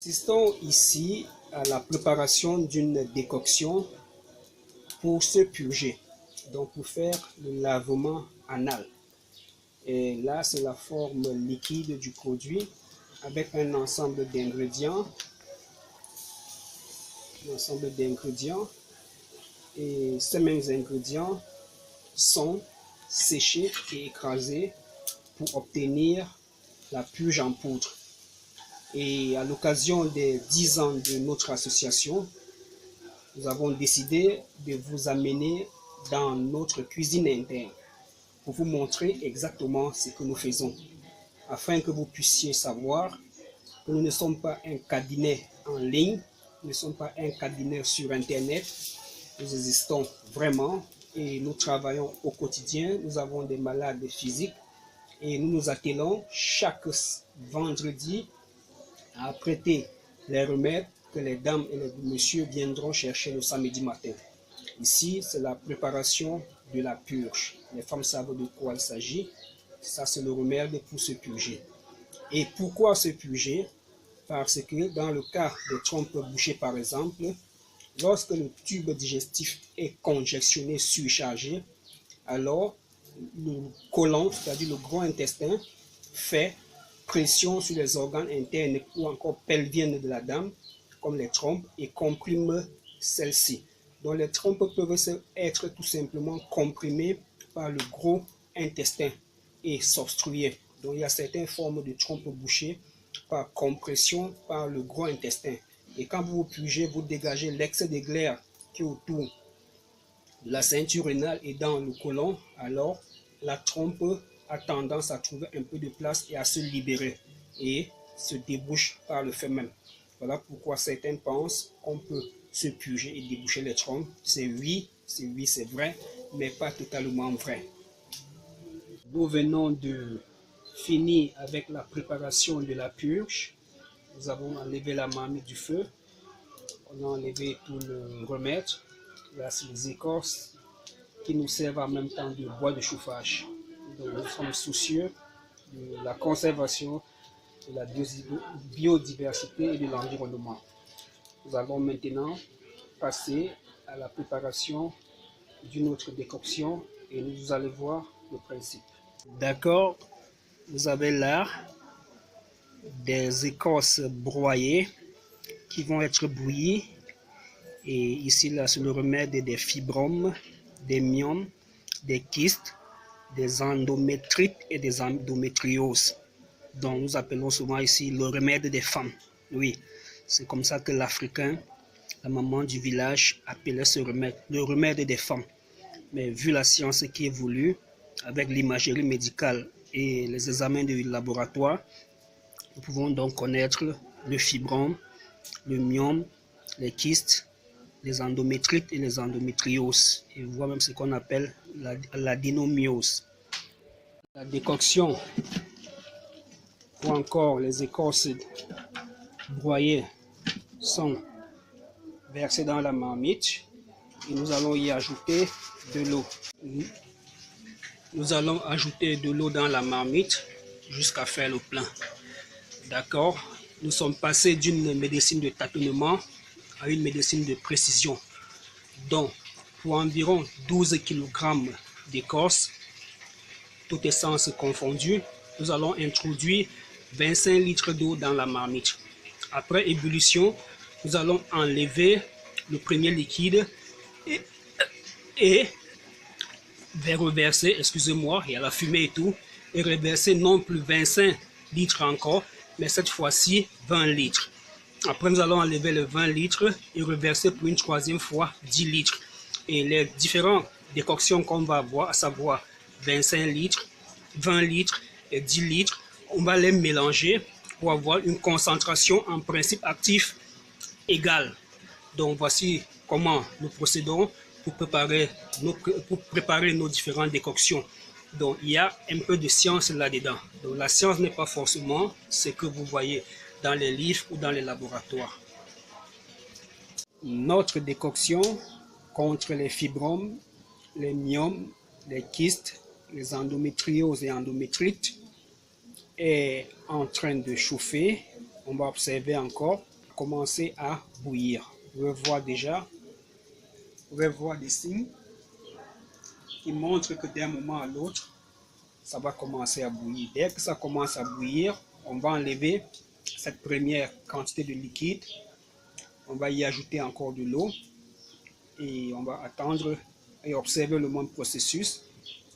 Assistons ici à la préparation d'une décoction pour se purger, donc pour faire le lavement anal. Et là, c'est la forme liquide du produit avec un ensemble d'ingrédients. Et ces mêmes ingrédients sont séchés et écrasés pour obtenir la purge en poudre. Et à l'occasion des 10 ans de notre association, nous avons décidé de vous amener dans notre cuisine interne pour vous montrer exactement ce que nous faisons, afin que vous puissiez savoir que nous ne sommes pas un cabinet en ligne, nous ne sommes pas un cabinet sur Internet, nous existons vraiment et nous travaillons au quotidien. Nous avons des malades physiques et nous nous attelons chaque vendredi à prêter les remèdes que les dames et les messieurs viendront chercher le samedi matin. Ici, c'est la préparation de la purge. Les femmes savent de quoi il s'agit. Ça, c'est le remède pour se purger. Et pourquoi se purger? Parce que dans le cas des trompes bouchées, par exemple, lorsque le tube digestif est congestionné, surchargé, alors le côlon, c'est-à-dire le gros intestin, fait pression sur les organes internes ou encore pelviennes de la dame, comme les trompes, et comprime celles-ci. Donc les trompes peuvent être tout simplement comprimées par le gros intestin et s'obstruer. Donc il y a certaines formes de trompes bouchées par compression par le gros intestin. Et quand vous vous purgez, vous dégagez l'excès de glaire qui est autour de la ceinture rénale et dans le côlon, alors la trompe a tendance à trouver un peu de place et à se libérer et se débouche par le fait même. Voilà pourquoi certains pensent qu'on peut se purger et déboucher les trompes. C'est vrai, mais pas totalement vrai. Nous venons de finir avec la préparation de la purge. Nous avons enlevé la marmite du feu. On a enlevé tout le remède. Là, c'est les écorces qui nous servent en même temps de bois de chauffage. Donc, nous sommes soucieux de la conservation de la biodiversité et de l'environnement. Nous allons maintenant passer à la préparation d'une autre décoction et nous allons voir le principe. D'accord, vous avez là des écorces broyées qui vont être bouillies. Et ici, là, c'est le remède des fibromes, des myomes, des kystes, des endométrites et des endométrioses. Donc, nous appelons souvent ici le remède des femmes. Oui, c'est comme ça que l'Africain, la maman du village, appelait ce remède, le remède des femmes. Mais vu la science qui évolue, avec l'imagerie médicale et les examens de laboratoire, nous pouvons donc connaître le fibrome, le myome, les kystes, les endométrites et les endométrioses, et voire même ce qu'on appelle l'adénomyose. La décoction ou encore les écorces broyées sont versées dans la marmite et nous allons y ajouter de l'eau. Nous allons ajouter de l'eau dans la marmite jusqu'à faire le plein. D'accord? Nous sommes passés d'une médecine de tâtonnement à une médecine de précision. Donc, pour environ 12 kg d'écorce, toutes essences confondues, nous allons introduire 25 litres d'eau dans la marmite. Après ébullition, nous allons enlever le premier liquide et reverser, excusez-moi, il y a la fumée et tout, et reverser non plus 25 litres encore, mais cette fois-ci 20 litres. Après, nous allons enlever les 20 litres et reverser pour une troisième fois 10 litres. Et les différentes décoctions qu'on va avoir, à savoir 25 litres, 20 litres et 10 litres, on va les mélanger pour avoir une concentration en principe actif égale. Donc, voici comment nous procédons pour préparer nos différentes décoctions. Donc, il y a un peu de science là-dedans. Donc, la science n'est pas forcément ce que vous voyez dans les livres ou dans les laboratoires. Notre décoction contre les fibromes, les myomes, les kystes, les endométrioses et endométrites est en train de chauffer. On va observer encore commencer à bouillir. Vous pouvez voir déjà, vous pouvez voir des signes qui montrent que d'un moment à l'autre, ça va commencer à bouillir. Dès que ça commence à bouillir, on va enlever cette première quantité de liquide. On va y ajouter encore de l'eau et on va attendre et observer le même processus.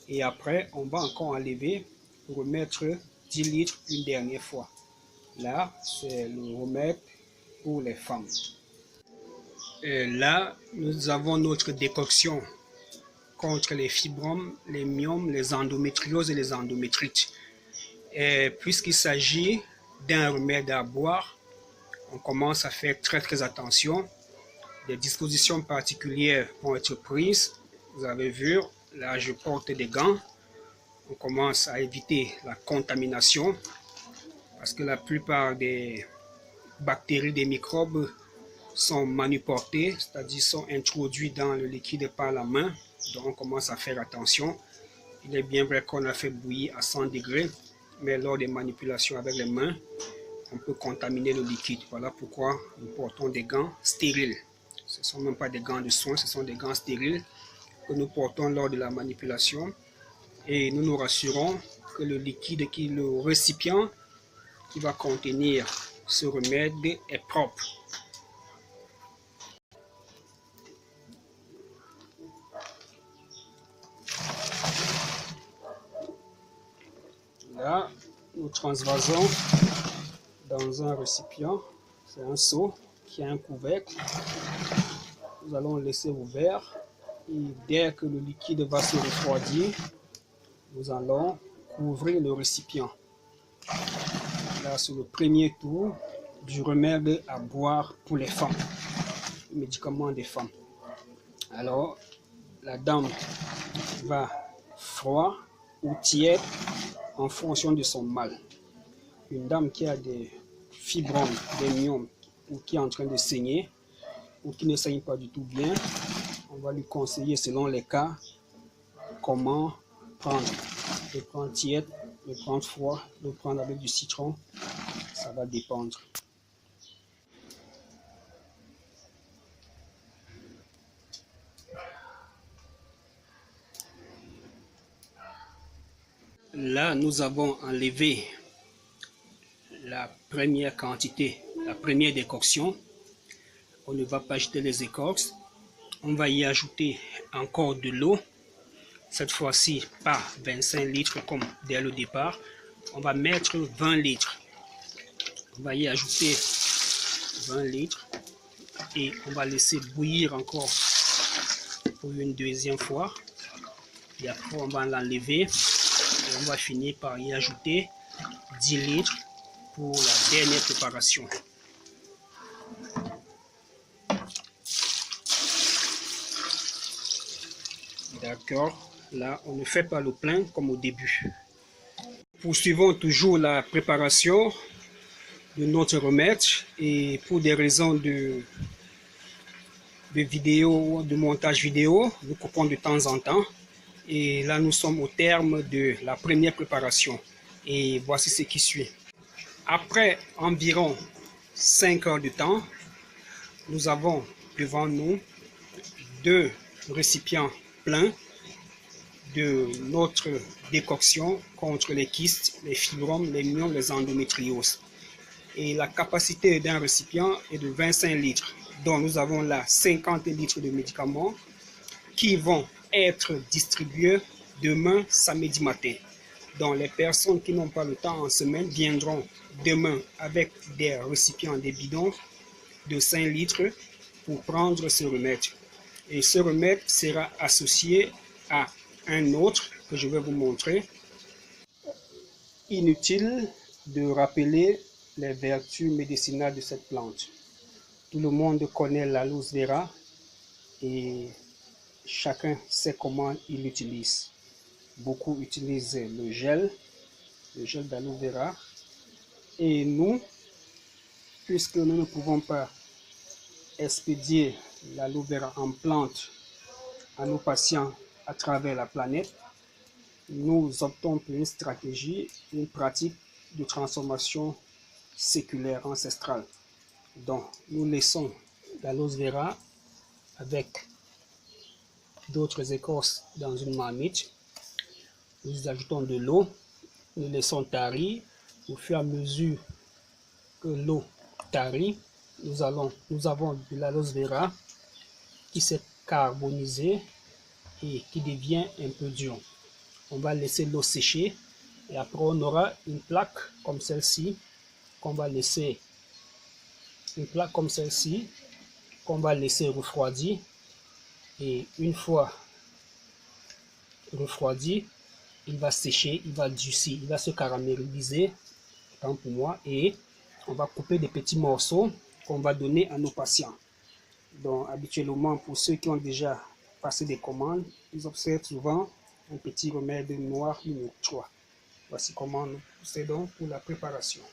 Et après, on va encore enlever pour remettre 10 litres une dernière fois. Là, c'est le remède pour les femmes. Et là, nous avons notre décoction contre les fibromes, les myomes, les endométrioses et les endométrites. Et puisqu'il s'agit d'un remède à boire, on commence à faire très attention. Des dispositions particulières vont être prises. Vous avez vu, là je porte des gants. On commence à éviter la contamination parce que la plupart des bactéries, des microbes sont manuportés, c'est-à-dire sont introduits dans le liquide par la main. Donc on commence à faire attention. Il est bien vrai qu'on a fait bouillir à 100 degrés, mais lors des manipulations avec les mains, on peut contaminer le liquide. Voilà pourquoi nous portons des gants stériles. Ce ne sont même pas des gants de soins, ce sont des gants stériles que nous portons lors de la manipulation. Et nous nous rassurons que le liquide, le récipient qui va contenir ce remède est propre. Là, nous transvasons dans un récipient, c'est un seau qui a un couvercle. Nous allons le laisser ouvert et dès que le liquide va se refroidir, nous allons couvrir le récipient. Là, c'est le premier tour du remède à boire pour les femmes, le médicament des femmes. Alors, la dame va froid ou tiède en fonction de son mal. Une dame qui a des fibromes, des myomes, ou qui est en train de saigner, ou qui ne saigne pas du tout bien, on va lui conseiller selon les cas comment prendre. Le prendre tiède, le prendre froid, le prendre avec du citron, ça va dépendre. Là, nous avons enlevé la première quantité, la première décoction. On ne va pas jeter les écorces. On va y ajouter encore de l'eau. Cette fois-ci, pas 25 litres comme dès le départ. On va mettre 20 litres. On va y ajouter 20 litres. Et on va laisser bouillir encore pour une deuxième fois. Et après, on va l'enlever. Et on va finir par y ajouter 10 litres pour la dernière préparation. D'accord, là on ne fait pas le plein comme au début. Poursuivons toujours la préparation de notre remède et pour des raisons de vidéo, de montage vidéo, nous coupons de temps en temps. Et là nous sommes au terme de la première préparation et voici ce qui suit. Après environ 5 heures de temps, nous avons devant nous 2 récipients pleins de notre décoction contre les kystes, les fibromes, les myomes, les endométrioses. Et la capacité d'un récipient est de 25 litres. Donc nous avons là 50 litres de médicaments qui vont être distribués demain samedi matin. Donc les personnes qui n'ont pas le temps en semaine viendront demain avec des récipients, des bidons de 5 litres pour prendre ce remède. Et ce remède sera associé à un autre que je vais vous montrer. Inutile de rappeler les vertus médicinales de cette plante. Tout le monde connaît l'aloe vera et chacun sait comment il l'utilise. Beaucoup utilisent le gel d'aloe vera. Et nous, puisque nous ne pouvons pas expédier l'aloe vera en plante à nos patients à travers la planète, nous optons pour une stratégie, une pratique de transformation séculaire ancestrale. Donc, nous laissons l'aloe vera avec d'autres écorces dans une marmite. Nous ajoutons de l'eau. Nous laissons tarir. Au fur et à mesure que l'eau tarit, nous avons de l'aloe vera qui s'est carbonisé et qui devient un peu dur. On va laisser l'eau sécher et après on aura une plaque comme celle-ci qu'on va laisser refroidir, et une fois refroidi, il va sécher, il va durcir, il va se caraméliser, tant pour moi, et on va couper des petits morceaux qu'on va donner à nos patients. Donc habituellement, pour ceux qui ont déjà passé des commandes, ils observent souvent un petit remède noir numéro 3. Voici comment nous procédons pour la préparation.